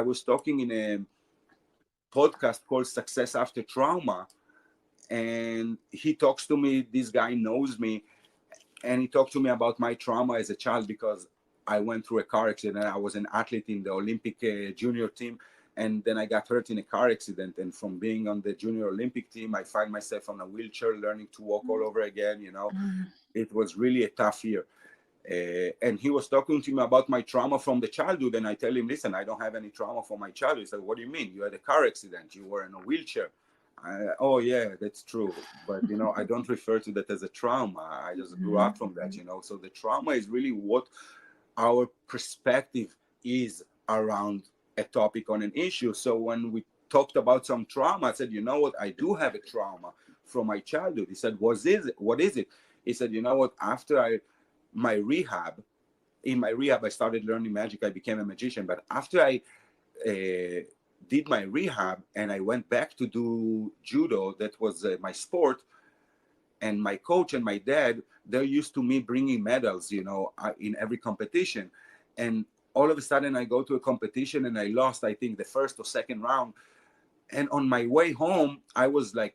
I was talking in a podcast called Success After Trauma, and he talks to me. This guy knows me, and he talked to me about my trauma as a child because I went through a car accident. I was an athlete in the Olympic junior team, and then I got hurt in a car accident. And from being on the junior Olympic team, I find myself on a wheelchair, learning to walk all over again. It was really a tough year. And he was talking to me about my trauma from the childhood, and I tell him, listen, I don't have any trauma from my childhood. He said, what do you mean? You had a car accident, you were in a wheelchair. Oh yeah, that's true, but I don't refer to that as a trauma. I just grew up from that. So the trauma is really what our perspective is around a topic on an issue. So when we talked about some trauma, I said, you know what, I do have a trauma from my childhood. He said, what is it? He said, you know what, after my rehab, in my rehab, I started learning magic. I became a magician. But after I did my rehab and I went back to do judo, that was my sport, and my coach and my dad, they're used to me bringing medals, in every competition. And all of a sudden I go to a competition and I lost, I think, the first or second round. And on my way home, I was like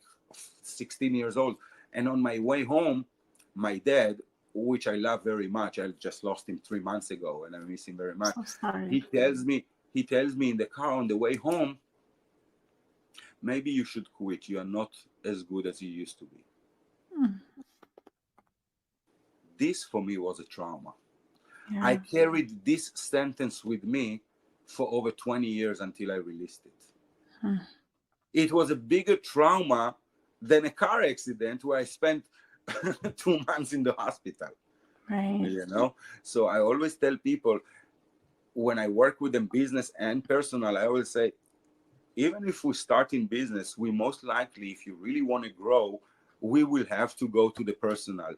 16 years old. And on my way home, my dad, which I love very much, I just lost him 3 months ago and I miss him very much. So sorry. He tells me in the car on the way home, maybe you should quit. You are not as good as you used to be. This for me was a trauma. Yeah. I carried this sentence with me for over 20 years until I released it. It was a bigger trauma than a car accident where I spent 2 months in the hospital. Right. So I always tell people, when I work with them, business and personal, I always say, even if we start in business, we most likely, if you really want to grow, we will have to go to the personal.